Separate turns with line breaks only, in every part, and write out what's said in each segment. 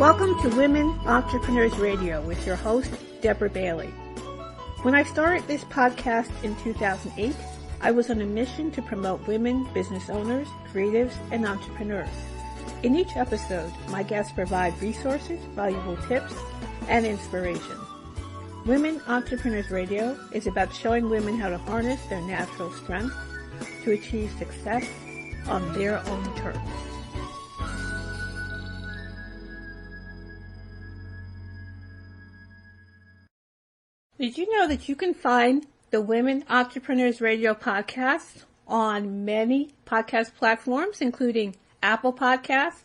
Welcome to Women Entrepreneurs Radio with your host, Deborah Bailey. When I started this podcast in 2008, I was on a mission to promote women business owners, creatives, and entrepreneurs. In each episode, my guests provide resources, valuable tips, and inspiration. Women Entrepreneurs Radio is about showing women how to harness their natural strength to achieve success on their own terms. Did you know that you can find the Women Entrepreneurs Radio podcast on many podcast platforms, including Apple Podcasts,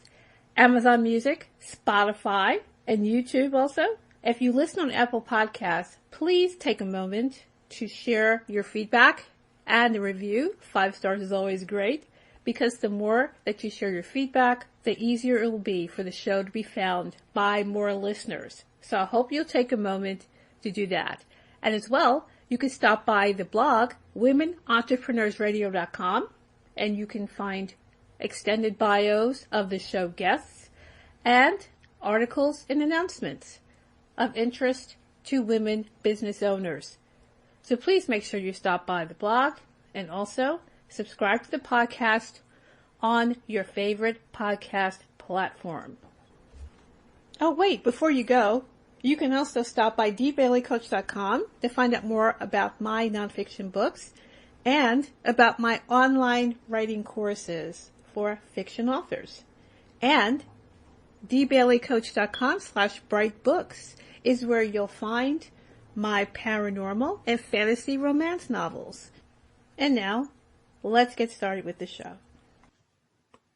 Amazon Music, Spotify, and YouTube also? If you listen on Apple Podcasts, please take a moment to share your feedback and a review. 5 stars is always great, because the more that you share your feedback, the easier it will be for the show to be found by more listeners. So I hope you'll take a moment to do that. And as well, you can stop by the blog, womenentrepreneursradio.com, and you can find extended bios of the show guests and articles and announcements of interest to women business owners. So please make sure you stop by the blog and also subscribe to the podcast on your favorite podcast platform. Oh, wait, before you go, you can also stop by dbaileycoach.com to find out more about my nonfiction books and about my online writing courses for fiction authors. And dbaileycoach.com/brightbooks is where you'll find my paranormal and fantasy romance novels. And now, let's get started with the show.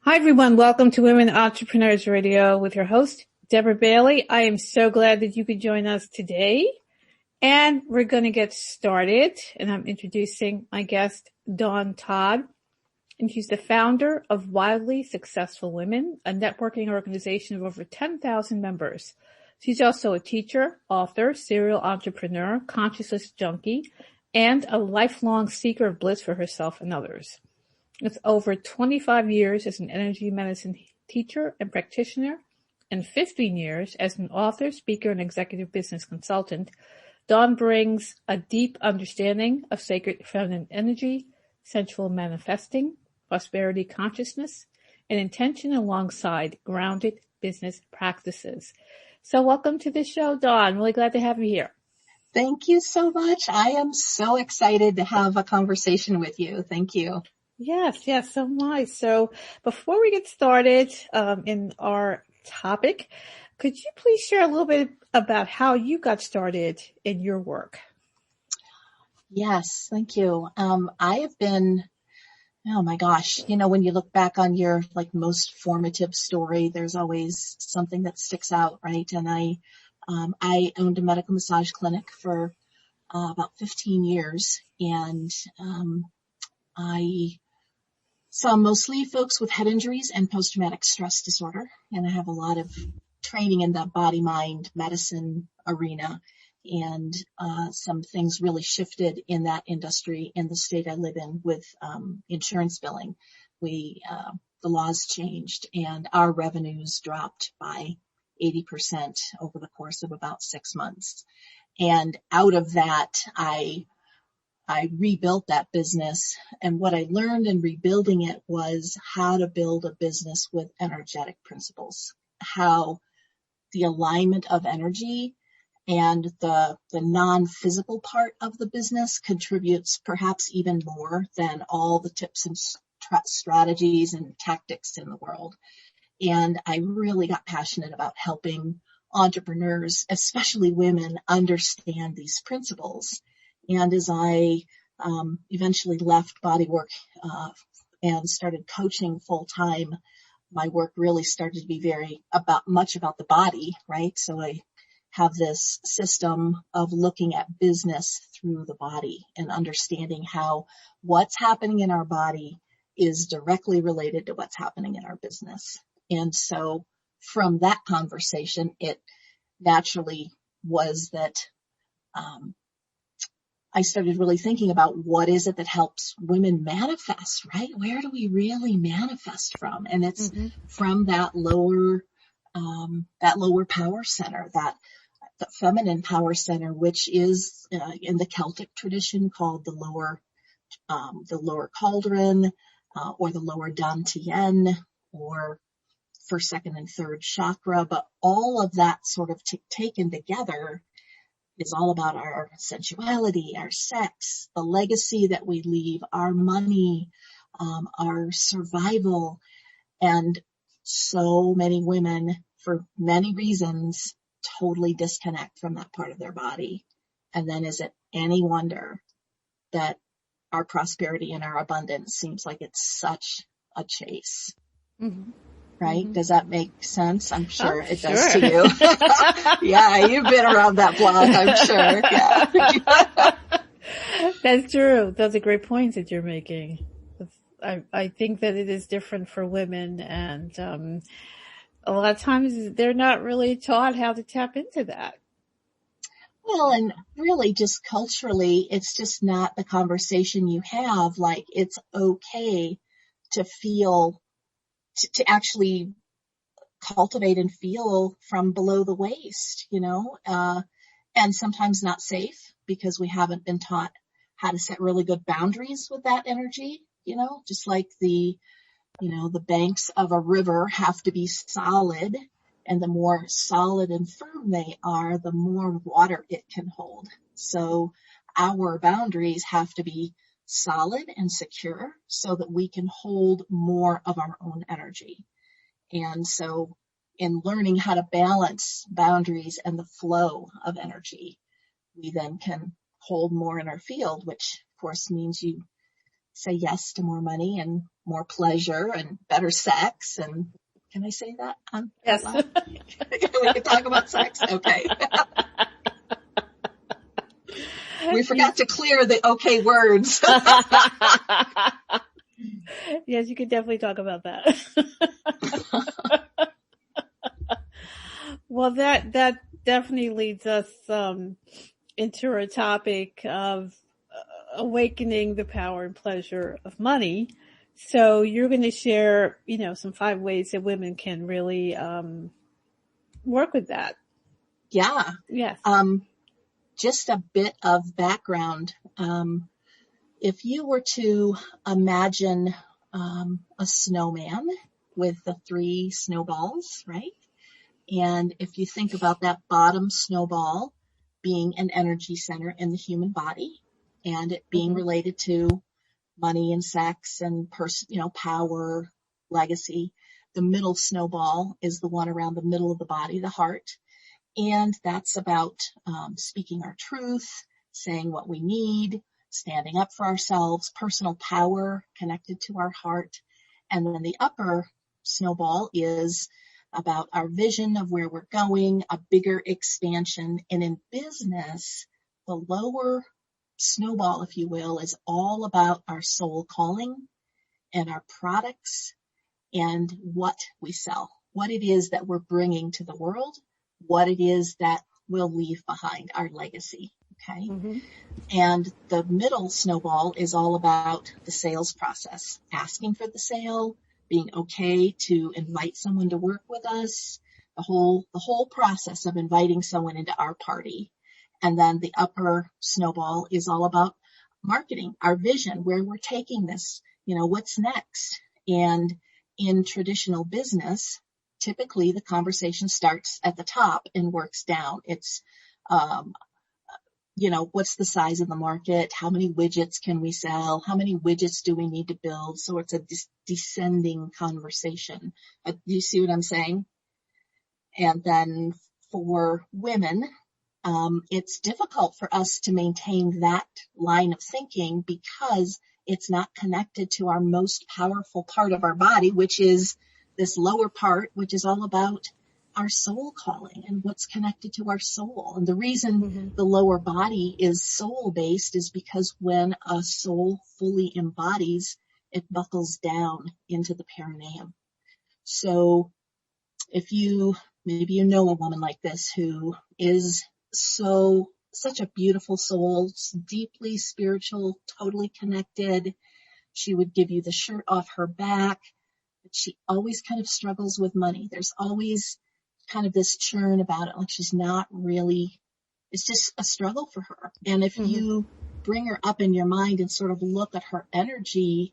Hi everyone, welcome to Women Entrepreneurs Radio with your host, Deborah Bailey. I am so glad that you could join us today. And we're going to get started. And I'm introducing my guest, Todd. And she's the founder of Wildly Successful Women, a networking organization of over 10,000 members. She's also a teacher, author, serial entrepreneur, consciousness junkie, and a lifelong seeker of bliss for herself and others. With over 25 years as an energy medicine teacher and practitioner, and 15 years as an author, speaker, and executive business consultant, Dawn brings a deep understanding of sacred feminine energy, sensual manifesting, prosperity consciousness, and intention alongside grounded business practices. So welcome to the show, Dawn. Really glad to have you here.
Thank you so much. I am so excited to have a conversation with you. Thank you.
Yes, so am I. So before we get started in our topic, could you please share a little bit about how you got started in your work?
Yes, thank you. I have been, oh my gosh, when you look back on your most formative story, there's always something that sticks out, right? And I owned a medical massage clinic for about 15 years, and I saw mostly folks with head injuries and post-traumatic stress disorder. And I have a lot of training in the body-mind medicine arena. And some things really shifted in that industry in the state I live in with insurance billing. The laws changed and our revenues dropped by 80% over the course of about 6 months. And out of that, I rebuilt that business, and what I learned in rebuilding it was how to build a business with energetic principles, how the alignment of energy and the non-physical part of the business contributes perhaps even more than all the tips and strategies and tactics in the world. And I really got passionate about helping entrepreneurs, especially women, understand these principles. And as I eventually left bodywork and started coaching full time, my work really started to be much about the body, right? So I have this system of looking at business through the body and understanding how what's happening in our body is directly related to what's happening in our business. And so from that conversation, it naturally was that I started really thinking about what is it that helps women manifest, right? Where do we really manifest from? And it's from that lower that lower power center, that the feminine power center, which is in the Celtic tradition called the lower cauldron, or the lower dantian, or first, second, and third chakra. But all of that sort of taken together is all about our sensuality, our sex, the legacy that we leave, our money, our survival. And so many women, for many reasons, totally disconnect from that part of their body. And then is it any wonder that our prosperity and our abundance seems like it's such a chase? Mm-hmm. Right? Mm-hmm. Does that make sense? I'm sure it does to you. Yeah, you've been around that block, I'm sure. Yeah.
That's true. Those are great points that you're making. I think that it is different for women, and a lot of times they're not really taught how to tap into that.
Well, and really just culturally, it's just not the conversation you have. Like, it's okay to feel, to actually cultivate and feel from below the waist, and sometimes not safe because we haven't been taught how to set really good boundaries with that energy, just like the banks of a river have to be solid, and the more solid and firm they are, the more water it can hold. So our boundaries have to be solid and secure so that we can hold more of our own energy. And so in learning how to balance boundaries and the flow of energy, we then can hold more in our field, which of course means you say yes to more money and more pleasure and better sex. And can I say that?
Yes.
We can talk about sex. Okay. We forgot to clear the okay words.
Yes, you can definitely talk about that. Well, that definitely leads us into a topic of awakening the power and pleasure of money. So you're going to share, some 5 ways that women can really work with that.
Yeah.
Yes.
Just a bit of background. If you were to imagine a snowman with the 3 snowballs, right? And if you think about that bottom snowball being an energy center in the human body, and it being related to money and sex and power, legacy, the middle snowball is the one around the middle of the body, the heart. And that's about speaking our truth, saying what we need, standing up for ourselves, personal power connected to our heart. And then the upper snowball is about our vision of where we're going, a bigger expansion. And in business, the lower snowball, if you will, is all about our soul calling and our products and what we sell, what it is that we're bringing to the world, what it is that we'll leave behind, our legacy. Okay. Mm-hmm. And the middle snowball is all about the sales process, asking for the sale, being okay to invite someone to work with us, the whole process of inviting someone into our party. And then the upper snowball is all about marketing, our vision, where we're taking this, what's next. And in traditional business, typically the conversation starts at the top and works down. It's, what's the size of the market? How many widgets can we sell? How many widgets do we need to build? So it's a descending conversation. Do you see what I'm saying? And then for women, it's difficult for us to maintain that line of thinking because it's not connected to our most powerful part of our body, which is this lower part, which is all about our soul calling and what's connected to our soul. And the reason the lower body is soul based is because when a soul fully embodies, it buckles down into the perineum. So if maybe you know a woman like this who is such a beautiful soul, deeply spiritual, totally connected. She would give you the shirt off her back, but she always kind of struggles with money. There's always kind of this churn about it. Like she's not really, it's just a struggle for her. And if you bring her up in your mind and sort of look at her energy,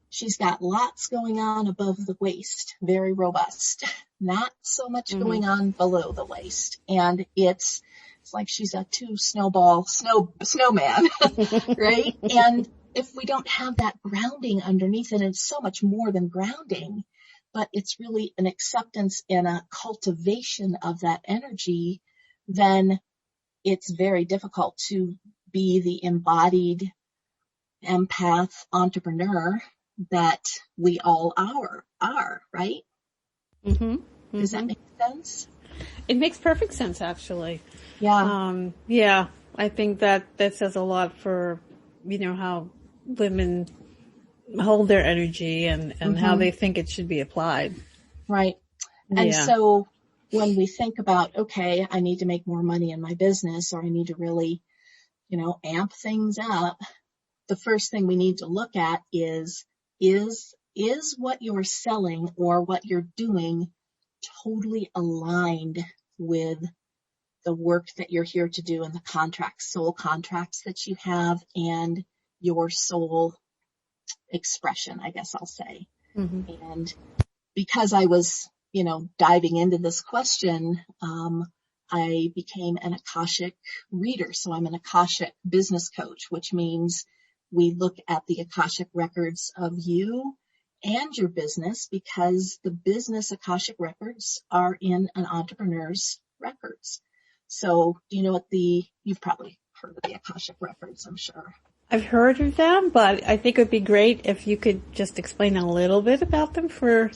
she's got lots going on above the waist, very robust, not so much going on below the waist. And it's like she's a snowman, right? And if we don't have that grounding underneath it, it's so much more than grounding, but it's really an acceptance and a cultivation of that energy, then it's very difficult to be the embodied empath entrepreneur that we all are, right? Does that make sense?
It makes perfect sense, actually.
Yeah.
I think that says a lot for, how women hold their energy and how they think it should be applied.
Right. And so when we think about, okay, I need to make more money in my business, or I need to really, amp things up, the first thing we need to look at is what you're selling or what you're doing totally aligned with the work that you're here to do and the soul contracts that you have and your soul expression, I guess I'll say. And because I was, diving into this question, I became an Akashic reader. So I'm an Akashic business coach, which means we look at the Akashic records of you and your business, because the business Akashic records are in an entrepreneur's records. So do you know what you've probably heard of the Akashic records, I'm sure.
I've heard of them, but I think it would be great if you could just explain a little bit about them for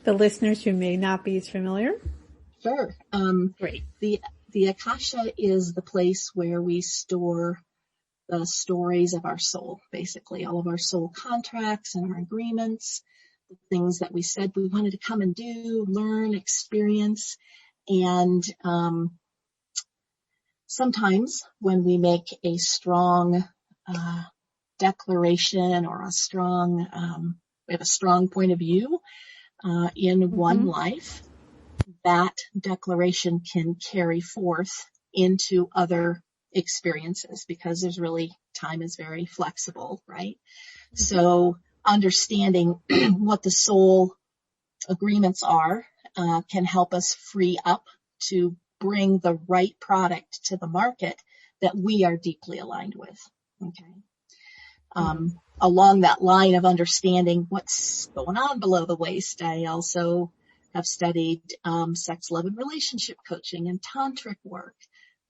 the listeners who may not be as familiar.
Sure.
Great.
The Akasha is the place where we store the stories of our soul, basically all of our soul contracts and our agreements, the things that we said we wanted to come and do, learn, experience. And sometimes when we make a strong declaration or we have a strong point of view in one life, that declaration can carry forth into other experiences, because time is very flexible, right? So understanding what the soul agreements are can help us free up to bring the right product to the market that we are deeply aligned with. Okay. Along that line of understanding what's going on below the waist, I also have studied sex, love, and relationship coaching and tantric work,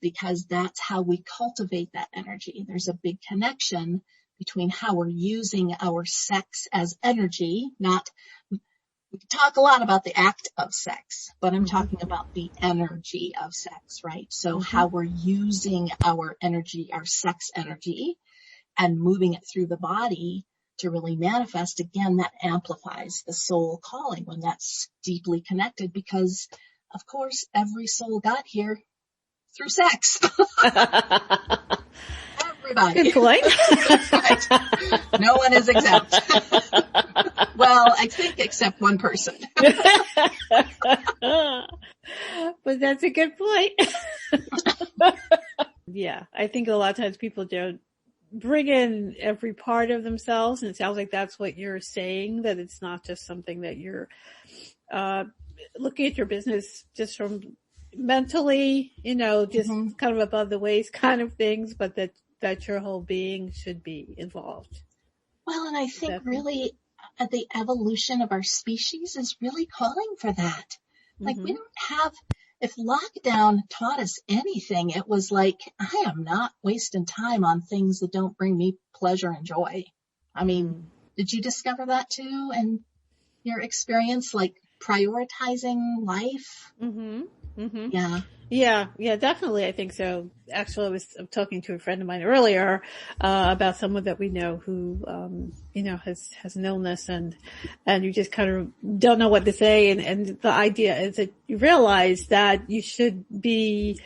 because that's how we cultivate that energy. There's a big connection between how we're using our sex as energy. We can talk a lot about the act of sex, but I'm talking about the energy of sex, right? So how we're using our energy, our sex energy, and moving it through the body to really manifest. Again, that amplifies the soul calling when that's deeply connected, because of course every soul got here through sex. Everybody.
Good point.
Right. No one is exempt. Well, I think except one person.
But that's a good point. Yeah, I think a lot of times people don't bring in every part of themselves, and it sounds like that's what you're saying, that it's not just something that you're looking at your business just from mentally, just kind of above the waist kind of things, but that your whole being should be involved.
Well, and I think really the evolution of our species is really calling for that. Like we don't have, if lockdown taught us anything, it was like, I am not wasting time on things that don't bring me pleasure and joy. I mean, did you discover that too in your experience, like prioritizing life?
Yeah, definitely. I think so. Actually, I was talking to a friend of mine earlier, about someone that we know who, has an illness, and you just kind of don't know what to say. And the idea is that you realize that you should be,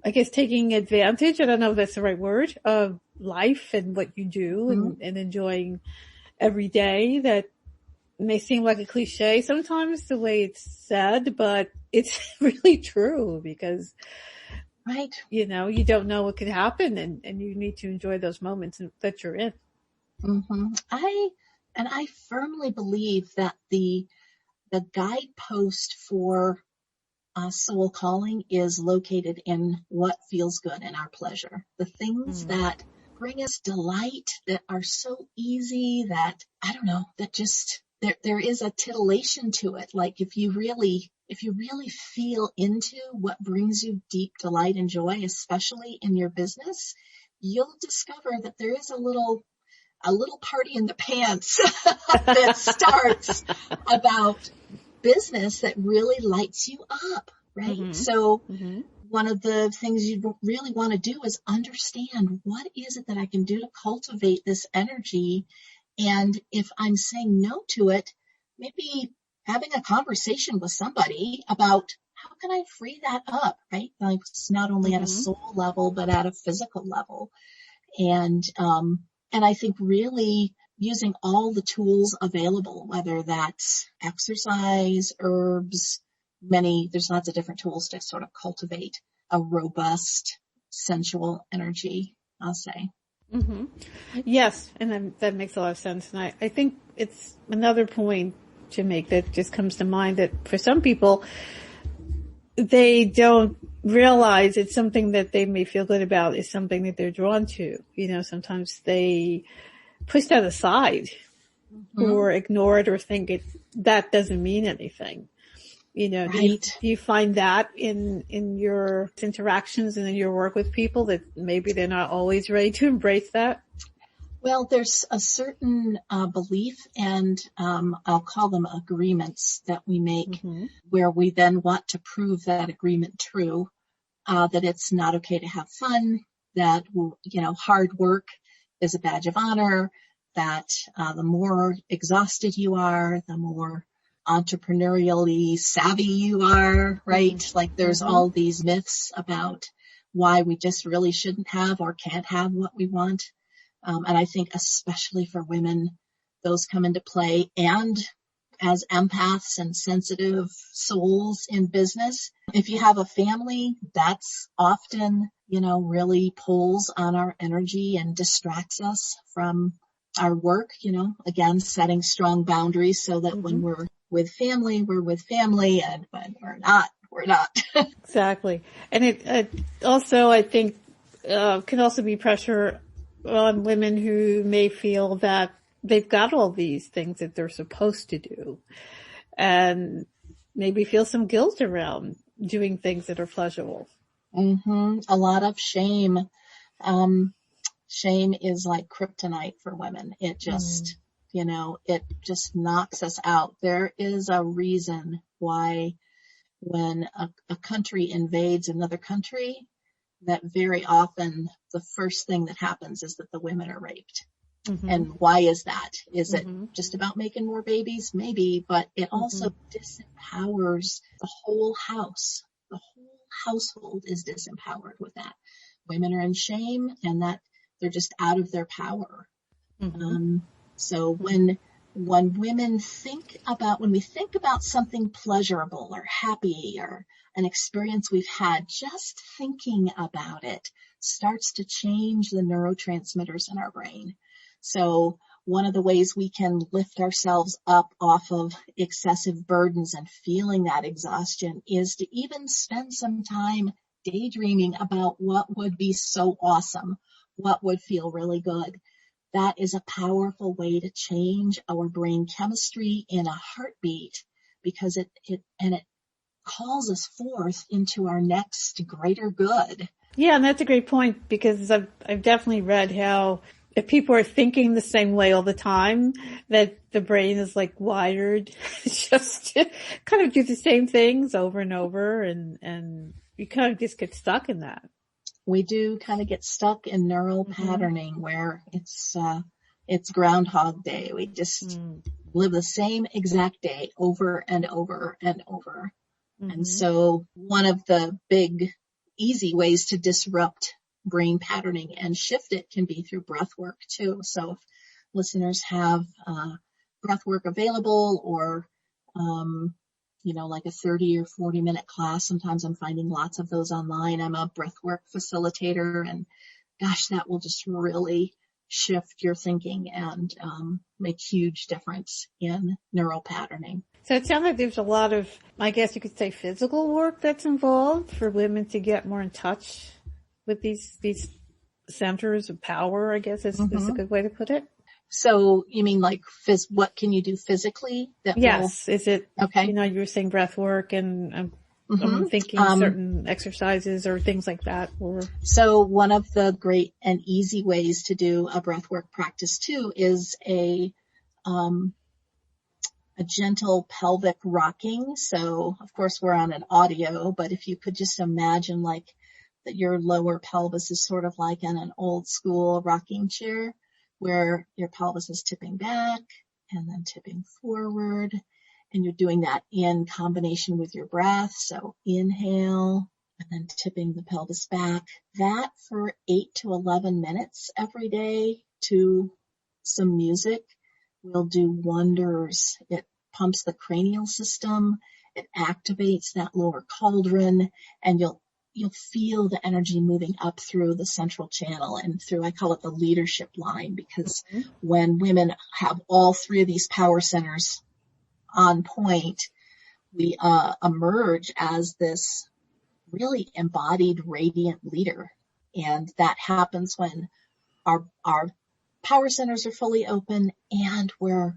I guess, taking advantage, I don't know if that's the right word, of life and what you do, and enjoying every day that may seem like a cliche sometimes the way it's said, but it's really true because,
Right.
you know, you don't know what could happen and you need to enjoy those moments that you're in.
Mm-hmm. I firmly believe that the guidepost for soul calling is located in what feels good and our pleasure. The things that bring us delight, that are so easy, that, I don't know, that just, there is a titillation to it. Like if you really feel into what brings you deep delight and joy, especially in your business, you'll discover that there is a little party in the pants that starts about business that really lights you up, right?
Mm-hmm.
So
Mm-hmm.
one of the things you really want to do is understand, what is it that I can do to cultivate this energy? And if I'm saying no to it, maybe having a conversation with somebody about how can I free that up, right? Like it's not only at a soul level, but at a physical level. And I think really using all the tools available, whether that's exercise, herbs, there's lots of different tools to sort of cultivate a robust, sensual energy, I'll say.
Mm-hmm. Yes, and that makes a lot of sense. And I think it's another point to make that just comes to mind, that for some people, they don't realize it's something that they may feel good about is something that they're drawn to. You know, sometimes they push that aside or ignore it or think that doesn't mean anything. You know,
right.
do you find that in your interactions and in your work with people that maybe they're not always ready to embrace that?
Well, there's a certain belief and I'll call them agreements that we make where we then want to prove that agreement true, that it's not okay to have fun, that, hard work is a badge of honor, that the more exhausted you are, the more entrepreneurially savvy you are, right? Like there's all these myths about why we just really shouldn't have or can't have what we want. And I think especially for women, those come into play. And as empaths and sensitive souls in business, if you have a family, that's often, really pulls on our energy and distracts us from our work, again, setting strong boundaries so that when we're with family, and when we're not, we're not.
Exactly. And it also, I think, can also be pressure on women who may feel that they've got all these things that they're supposed to do and maybe feel some guilt around doing things that are pleasurable.
A lot of shame. Shame is like kryptonite for women. It just, it just knocks us out. There is a reason why when a country invades another country, that very often the first thing that happens is that the women are raped. And why is that? Is it just about making more babies? Maybe, but it also disempowers the whole house. The whole household is disempowered with that. Women are in shame and that they're just out of their power. So when we think about something pleasurable or happy or an experience we've had, just thinking about it starts to change the neurotransmitters in our brain. So one of the ways we can lift ourselves up off of excessive burdens and feeling that exhaustion is to even spend some time daydreaming about what would be so awesome, what would feel really good. That is a powerful way to change our brain chemistry in a heartbeat, because it calls us forth into our next greater good.
Yeah, and that's a great point, because I've definitely read how if people are thinking the same way all the time, that the brain is like wired just to kind of do the same things over and over, and you kind of just get stuck in that.
We do kind of get stuck in neural patterning where it's Groundhog Day. We just live the same exact day over and over and over. And so one of the big, easy ways to disrupt brain patterning and shift it can be through breath work too. So if listeners have breath work available or, like a 30 or 40 minute class. Sometimes I'm finding lots of those online. I'm a breath work facilitator, and gosh, that will just really shift your thinking and make huge difference in neural patterning.
So it sounds like there's a lot of, I guess you could say, physical work that's involved for women to get more in touch with these centers of power, I guess is a good way to put it.
So you mean like what can you do physically?
Yes. Is it,
okay.
You were saying breath work and I'm thinking certain exercises or things like that.
So one of the great and easy ways to do a breath work practice too is a gentle pelvic rocking. So of course we're on an audio, but if you could just imagine like that your lower pelvis is sort of like in an old school rocking chair where your pelvis is tipping back and then tipping forward. And you're doing that in combination with your breath. So inhale and then tipping the pelvis back. That for 8 to 11 minutes every day to some music will do wonders. It pumps the cranial system. It activates that lower cauldron, and you'll feel the energy moving up through the central channel and through, I call it the leadership line, because when women have all three of these power centers on point, we emerge as this really embodied, radiant leader. And that happens when our power centers are fully open and we're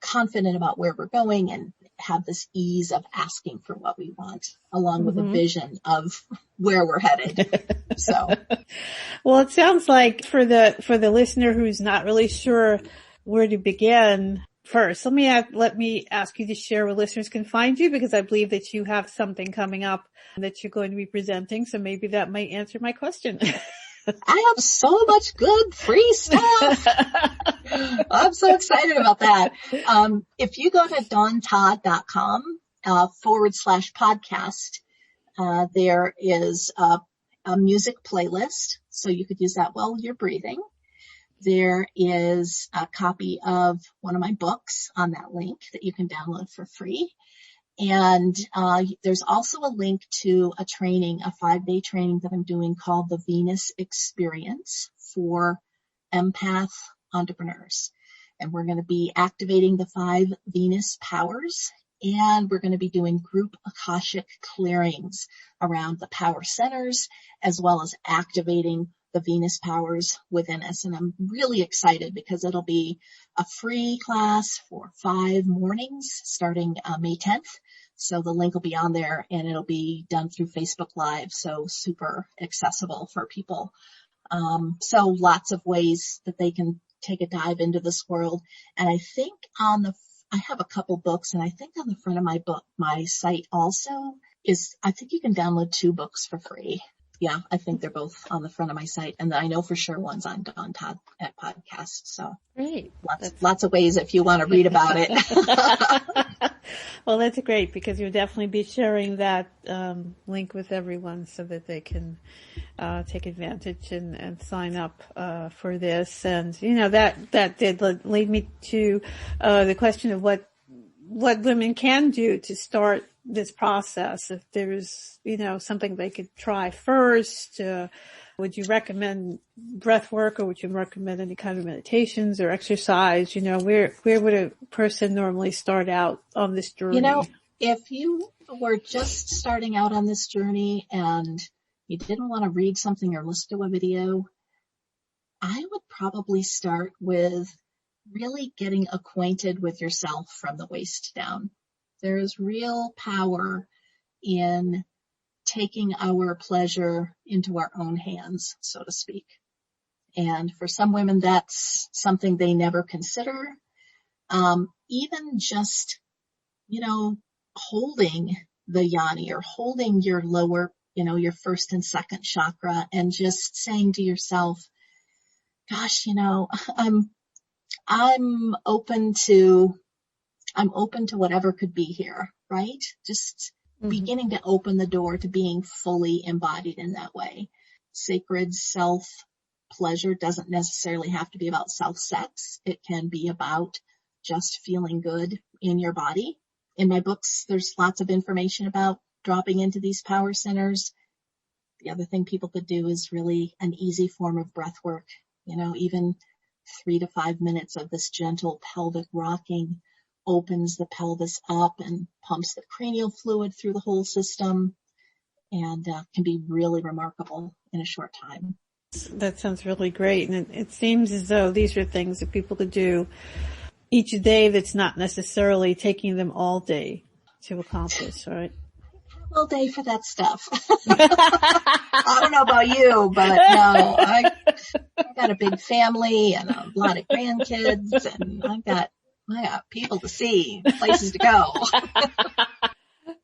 confident about where we're going and have this ease of asking for what we want, along with a vision of where we're headed. So,
well, it sounds like for the listener who's not really sure where to begin, first, let me ask you to share where listeners can find you, because I believe that you have something coming up that you're going to be presenting. So maybe that might answer my question.
I have so much good free stuff. I'm so excited about that. If you go to dawntodd.com /podcast, there is a music playlist. So you could use that while you're breathing. There is a copy of one of my books on that link that you can download for free. And there's also a link to a training, a 5-day training that I'm doing called the Venus Experience for empath entrepreneurs. And we're going to be activating the 5 Venus powers, and we're going to be doing group Akashic clearings around the power centers, as well as activating the Venus powers within us. And I'm really excited because it'll be a free class for 5 mornings starting May 10th. So the link will be on there, and it'll be done through Facebook Live. So super accessible for people. So lots of ways that they can take a dive into this world. And I think I have a couple books, and I think on the front of my site also I think you can download 2 books for free. Yeah, I think they're both on the front of my site, and I know for sure one's on Dawn Todd at podcast. So
great,
lots of ways if you want to read about it.
Well, that's great, because you'll definitely be sharing that link with everyone so that they can take advantage and sign up for this. And that did lead me to the question of what women can do to start this process. If there's, something they could try first, would you recommend breath work, or would you recommend any kind of meditations or exercise? Where would a person normally start out on this journey?
If you were just starting out on this journey and you didn't want to read something or listen to a video, I would probably start with really getting acquainted with yourself from the waist down. There is real power in taking our pleasure into our own hands, so to speak. And for some women, that's something they never consider. Even just, holding the yoni or holding your lower, your first and second chakra, and just saying to yourself, gosh, I'm open to whatever could be here, right? Just beginning to open the door to being fully embodied in that way. Sacred self-pleasure doesn't necessarily have to be about self-sex. It can be about just feeling good in your body. In my books, there's lots of information about dropping into these power centers. The other thing people could do is really an easy form of breath work. Even 3 to 5 minutes of this gentle pelvic rocking opens the pelvis up and pumps the cranial fluid through the whole system, and can be really remarkable in a short time.
That sounds really great. And it seems as though these are things that people could do each day that's not necessarily taking them all day to accomplish, right?
All day for that stuff. I don't know about you, but no, I got a big family and a lot of grandkids, and I got people to see, places to go.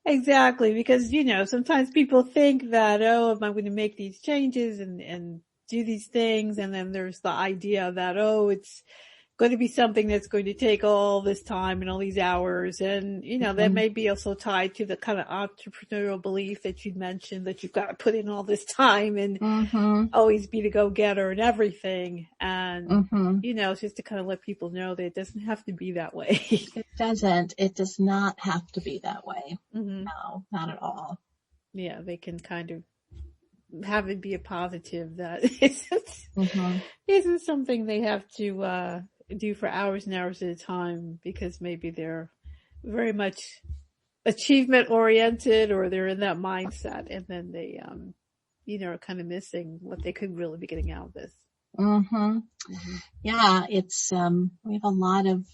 Exactly, because, sometimes people think that, am I going to make these changes and do these things? And then there's the idea that, it's going to be something that's going to take all this time and all these hours. And, that may be also tied to the kind of entrepreneurial belief that you mentioned, that you've got to put in all this time and always be the go-getter and everything. And, it's just to kind of let people know that it doesn't have to be that way.
It doesn't. It does not have to be that way. No, not at all.
Yeah, they can kind of have it be a positive that isn't something they have to do for hours and hours at a time, because maybe they're very much achievement oriented, or they're in that mindset, and then they are kind of missing what they could really be getting out of this.
Yeah, it's we have a lot of,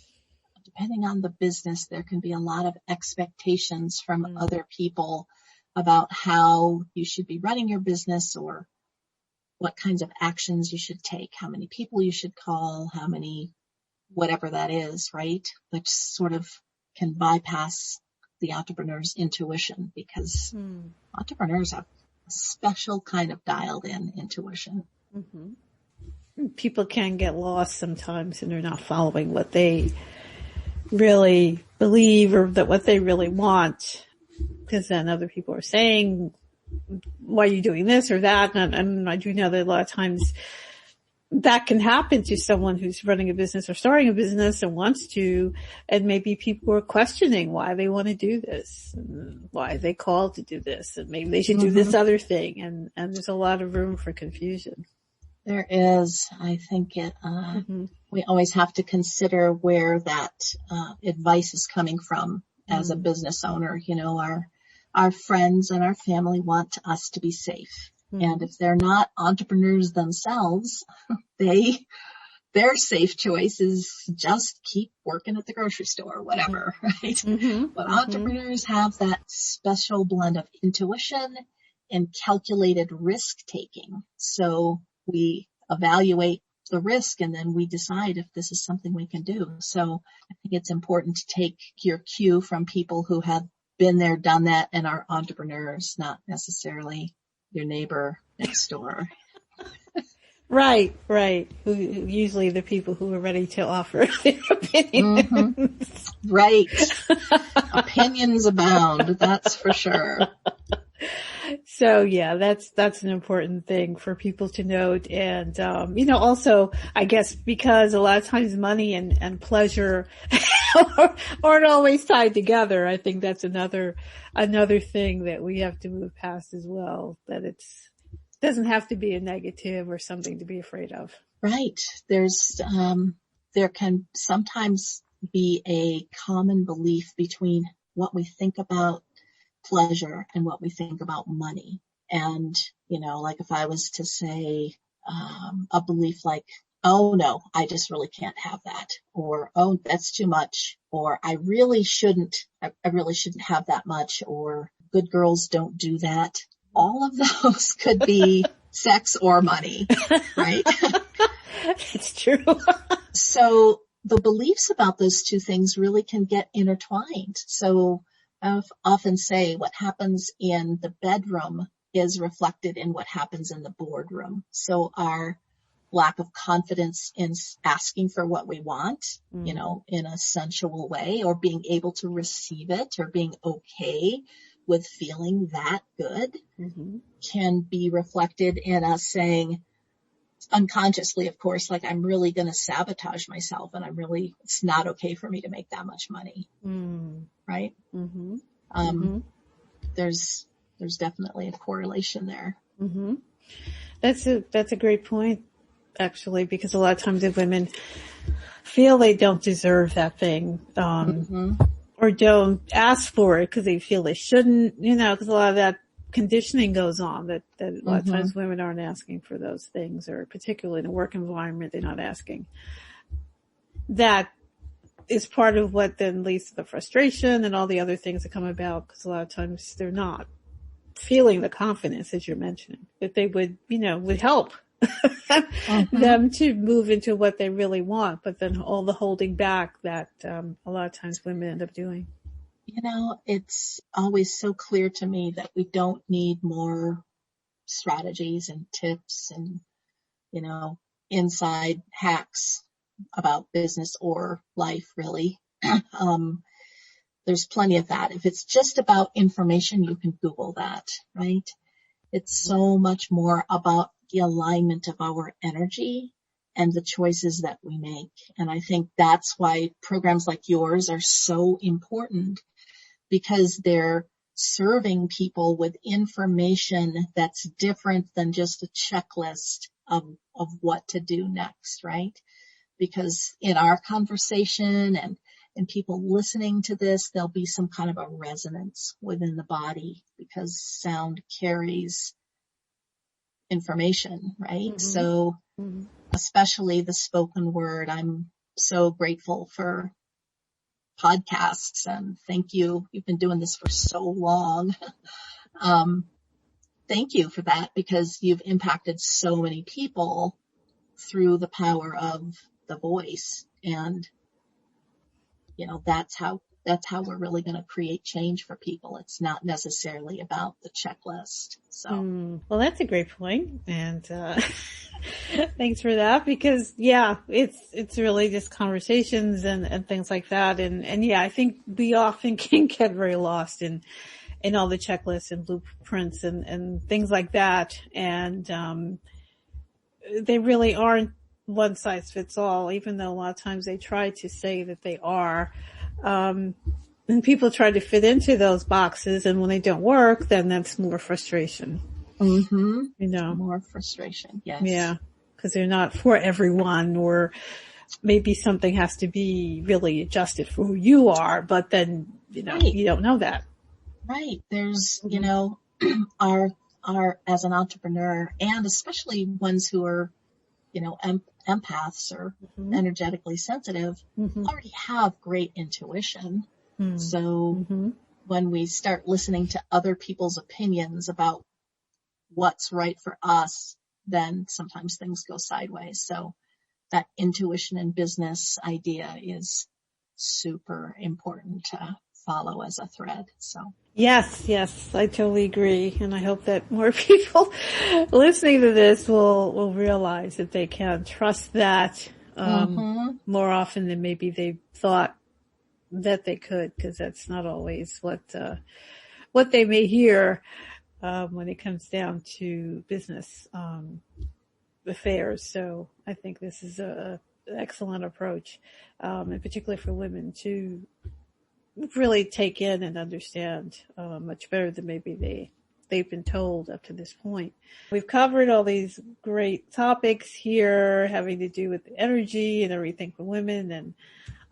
depending on the business, there can be a lot of expectations from other people about how you should be running your business, or what kinds of actions you should take, how many people you should call, how many, whatever that is, right? Which sort of can bypass the entrepreneur's intuition, because entrepreneurs have a special kind of dialed in intuition.
People can get lost sometimes, and they're not following what they really believe or that what they really want, because then other people are saying, why are you doing this or that? And I do know that a lot of times that can happen to someone who's running a business or starting a business and wants to, and maybe people are questioning why they want to do this, and why they called to do this, and maybe they should do this other thing. And there's a lot of room for confusion. There
is. I think we always have to consider where that advice is coming from as a business owner. Our friends and our family want us to be safe. And if they're not entrepreneurs themselves, their safe choice is just keep working at the grocery store or whatever, right? But entrepreneurs have that special blend of intuition and calculated risk taking. So we evaluate the risk, and then we decide if this is something we can do. So I think it's important to take your cue from people who have been there, done that, and are entrepreneurs, not necessarily your neighbor next door.
Right. Usually the people who are ready to offer their opinions.
Right. Opinions abound, that's for sure.
So yeah, that's an important thing for people to note. And, also, I guess because a lot of times money and pleasure aren't always tied together. I think that's another thing that we have to move past as well, that doesn't have to be a negative or something to be afraid of.
Right. There can sometimes be a common belief between what we think about pleasure and what we think about money. And, like if I was to say, a belief like, oh no, I just really can't have that, or, oh, that's too much, or I really shouldn't have that much, or good girls don't do that. All of those could be sex or money, right?
It's true.
So the beliefs about those two things really can get intertwined. So I often say what happens in the bedroom is reflected in what happens in the boardroom. So our lack of confidence in asking for what we want, in a sensual way, or being able to receive it, or being okay with feeling that good, can be reflected in us saying, unconsciously, of course, like I'm really going to sabotage myself, and it's not okay for me to make that much money. Right.
Mm-hmm.
There's definitely a correlation there.
Mm-hmm. That's a great point, actually, because a lot of times if women feel they don't deserve that thing, or don't ask for it because they feel they shouldn't, because a lot of that conditioning goes on that a lot of times women aren't asking for those things, or particularly in a work environment, they're not asking. That is part of what then leads to the frustration and all the other things that come about, because a lot of times they're not feeling the confidence, as you're mentioning, that they would help them to move into what they really want, but then all the holding back that a lot of times women end up doing.
It's always so clear to me that we don't need more strategies and tips and, inside hacks about business or life, really. There's plenty of that. If it's just about information, you can Google that, right? It's so much more about the alignment of our energy and the choices that we make. And I think that's why programs like yours are so important, because they're serving people with information that's different than just a checklist of what to do next, right? Because in our conversation and people listening to this, there'll be some kind of a resonance within the body, because sound carries information, right? So especially the spoken word, I'm so grateful for podcasts, and thank you. You've been doing this for so long. Thank you for that, because you've impacted so many people through the power of the voice. And, that's how we're really going to create change for people. It's not necessarily about the checklist. So,
well, that's a great point. And, thanks for that, because it's really just conversations and things like that. And I think we often can get very lost in all the checklists and blueprints and things like that. And, they really aren't one size fits all, even though a lot of times they try to say that they are. And people try to fit into those boxes, and when they don't work, then that's more frustration.
More frustration. Yes.
Yeah. Because they're not for everyone, or maybe something has to be really adjusted for who you are, but then,
right.
You don't know that.
Right. There's, our as an entrepreneur, and especially ones who are, empaths or energetically sensitive, already have great intuition. So when we start listening to other people's opinions about what's right for us, then sometimes things go sideways. So that intuition in business idea is super important to follow as a thread. So
yes, I totally agree. And I hope that more people listening to this will realize that they can trust that, more often than maybe they thought that they could, because that's not always what they may hear, when it comes down to business, affairs. So I think this is an excellent approach, and particularly for women to really take in and understand much better than maybe they've been told up to this point. We've covered all these great topics here having to do with energy and everything for women, and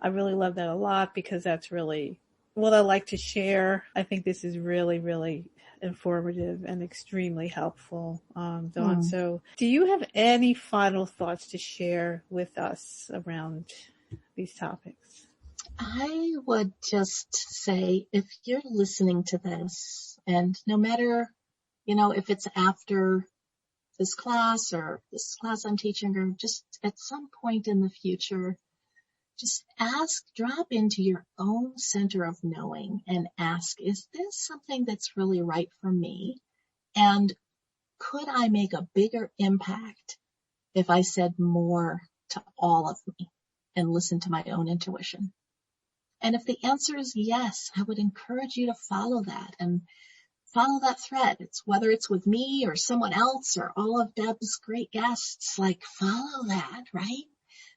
I really love that a lot, because that's really what I like to share. I think this is really, really informative and extremely helpful, Dawn. So do you have any final thoughts to share with us around these topics?
I would just say, if you're listening to this, and no matter, if it's after this class or this class I'm teaching, or just at some point in the future, just drop into your own center of knowing and ask, is this something that's really right for me? And could I make a bigger impact if I said more to all of me and listened to my own intuition? And if the answer is yes, I would encourage you to follow that and follow that thread. It's whether it's with me or someone else or all of Deb's great guests, like follow that, right?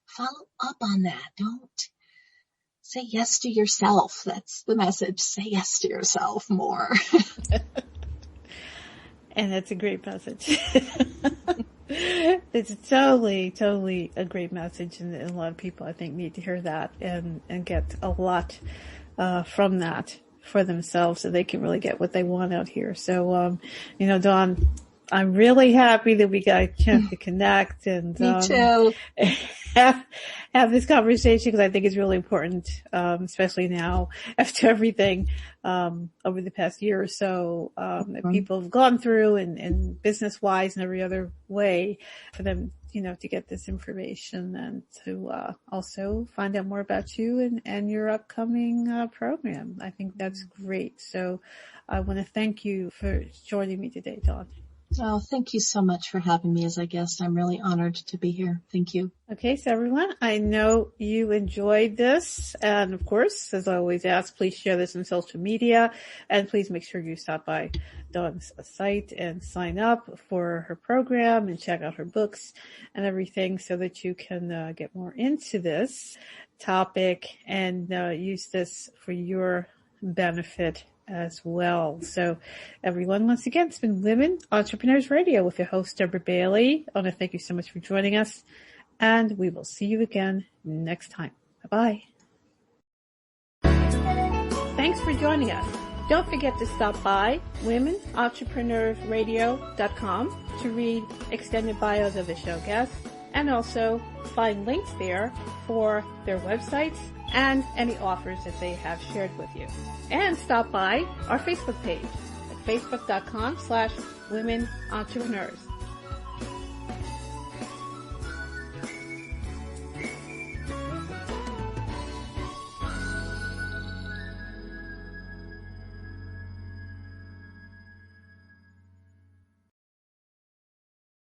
Follow up on that. Don't say yes to yourself. That's the message. Say yes to yourself more.
And that's a great message. It's totally a great message, and a lot of people, I think, need to hear that and get a lot from that for themselves, so they can really get what they want out here. So, Dawn, I'm really happy that we got a chance to connect and
Me too.
have this conversation, because I think it's really important, especially now after everything over the past year or so that people have gone through, and business wise and every other way, for them, to get this information and to also find out more about you and your upcoming program. I think that's great. So I want to thank you for joining me today, Dawn.
Oh, thank you so much for having me as a guest. I'm really honored to be here. Thank you.
Okay, so everyone, I know you enjoyed this. And of course, as I always ask, please share this on social media. And please make sure you stop by Dawn's site and sign up for her program and check out her books and everything, so that you can get more into this topic and use this for your benefit as well. So everyone, once again, it's been Women Entrepreneurs Radio with your host, Deborah Bailey. I want to thank you so much for joining us, and we will see you again next time. Bye-bye. Thanks for joining us. Don't forget to stop by womenentrepreneursradio.com to read extended bios of the show guests, and also find links there for their websites and any offers that they have shared with you. And stop by our Facebook page at facebook.com/womenentrepreneurs.